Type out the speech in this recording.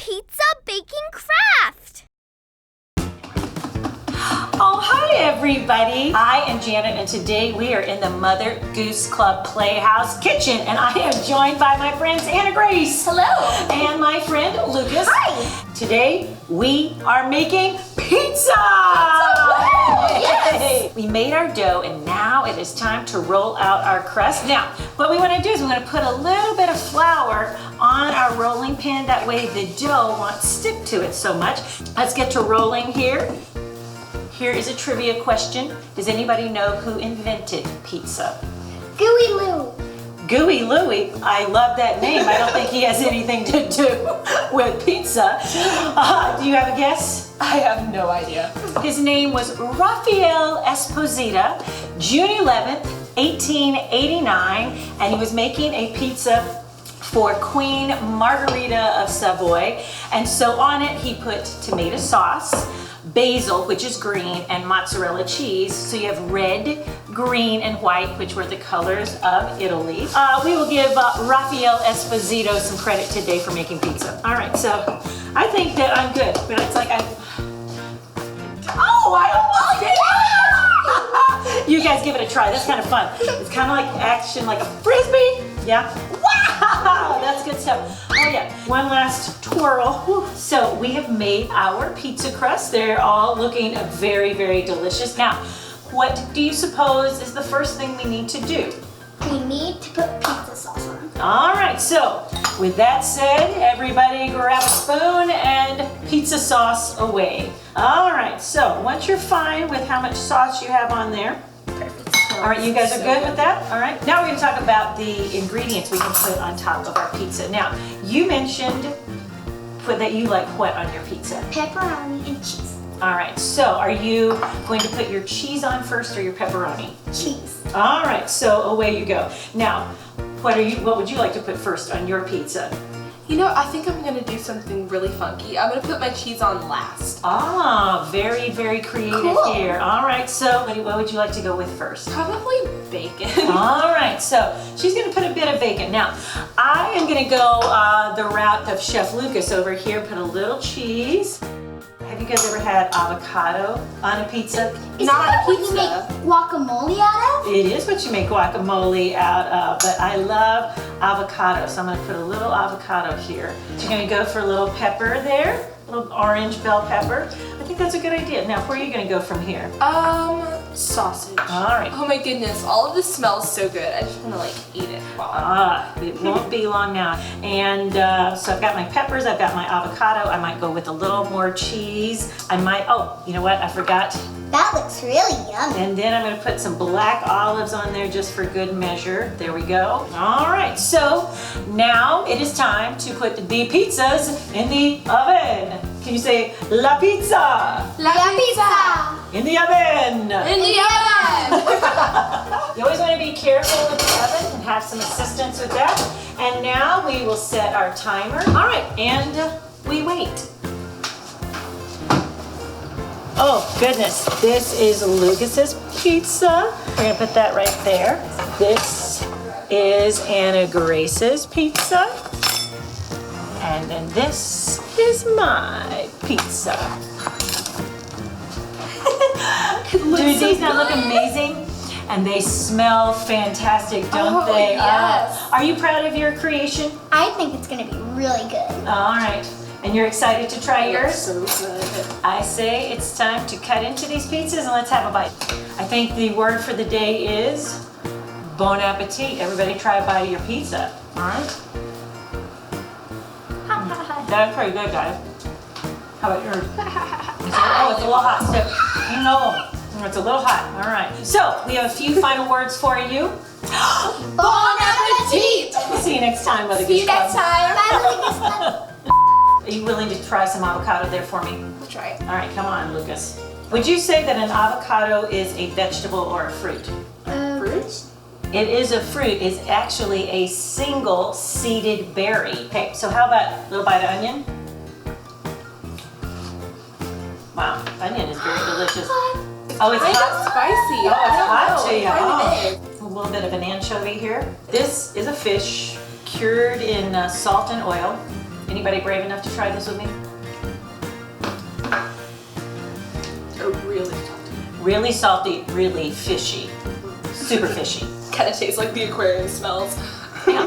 pizza baking craft. Oh, hi everybody. I am Janet and today we are in the Mother Goose Club Playhouse kitchen and I am joined by my friends Anna Grace. Hello. And my friend Lucas. Hi. Today we are making pizza. Yes. We made our dough and now it is time to roll out our crust. Now, what we want to do is we're going to put a little bit of flour on our rolling pin. That way the dough won't stick to it so much. Let's get to rolling here. Here is a trivia question. Does anybody know who invented pizza? Gooey Lou. Gooey Louie. I love that name. I don't think he has anything to do with pizza. Do you have a guess? I have no idea. His name was Raphael Esposito, June 11th, 1889, and he was making a pizza for Queen Margherita of Savoy. And so on it, he put tomato sauce, basil, which is green, and mozzarella cheese. So you have red, green, and white, which were the colors of Italy. We will give Raphael Esposito some credit today for making pizza. All right, so I think that I'm good, but it's like You guys give it a try. That's kind of fun. It's kind of like action, like a frisbee. Yeah. Wow, that's good stuff. Oh yeah, one last twirl. Whew. So we have made our pizza crust. They're all looking very, very delicious. Now, what do you suppose is the first thing we need to do? We need to put pizza sauce on. All right, so with that said, everybody grab a spoon and pizza sauce away. All right, so once you're fine with how much sauce you have on there, Perfect. all right, you guys are good with that? All right, now we're gonna talk about the ingredients we can put on top of our pizza. Now, you mentioned that you like what on your pizza? Pepperoni and cheese. All right, so are you going to put your cheese on first or your pepperoni? Cheese. All right, so away you go. Now, what would you like to put first on your pizza? You know, I think I'm gonna do something really funky. I'm gonna put my cheese on last. Ah, very, very creative Cool. here. All right, so what would you like to go with first? Probably bacon. All right, so she's gonna put a bit of bacon. Now, I am gonna go the route of Chef Lucas over here, put a little cheese. Have you guys ever had avocado on a pizza? Is Not that a what you make guacamole out of? It is what you make guacamole out of, but I love avocado, so I'm gonna put a little avocado here. You're gonna go for a little pepper there, a little orange bell pepper. I think that's a good idea. Now, where are you gonna go from here? Sausage. All right. Oh my goodness, all of this smells so good. I just wanna like eat it. It won't be long now. And so I've got my peppers, I've got my avocado. I might go with a little more cheese. Oh, you know what? I forgot. That looks really yummy. And then I'm gonna put some black olives on there just for good measure. There we go. All right, so now it is time to put the pizzas in the oven. Can you say la pizza? La pizza. In the oven. In the oven! You always want to be careful with the oven and have some assistance with that. And now we will set our timer. All right, and we wait. Oh goodness, this is Lucas's pizza. We're gonna put that right there. This is Anna Grace's pizza. And then this is my pizza. Do these not look amazing? And they smell fantastic, don't Oh, they? yes. Are you proud of your creation? I think it's gonna be really good. All right. And you're excited to try yours? So good. I say it's time to cut into these pizzas and let's have a bite. I think the word for the day is bon appetit. Everybody try a bite of your pizza. All right? That's pretty good, guys. How about yours? Oh, it's a little hot. So, no, it's a little hot. All right. So we have a few final words for you. Bon appetit! We'll see you next time, Mother See Goose you next Club. time. Bye, Are you willing to try some avocado there for me? We'll try it. All right, come on, Lucas. Would you say that an avocado is a vegetable or a fruit? Fruit? It is a fruit. It's actually a single seeded berry. Okay, so how about a little bite of onion? Wow, onion is very delicious. Oh, it's Kind hot. of spicy. Oh, it's hot to you. Kind Oh. of is. A little bit of an anchovy here. This is a fish cured in salt and oil. Anybody brave enough to try this with me? Oh, really salty. Really salty, really fishy. Super fishy. Kind of tastes like the aquarium smells.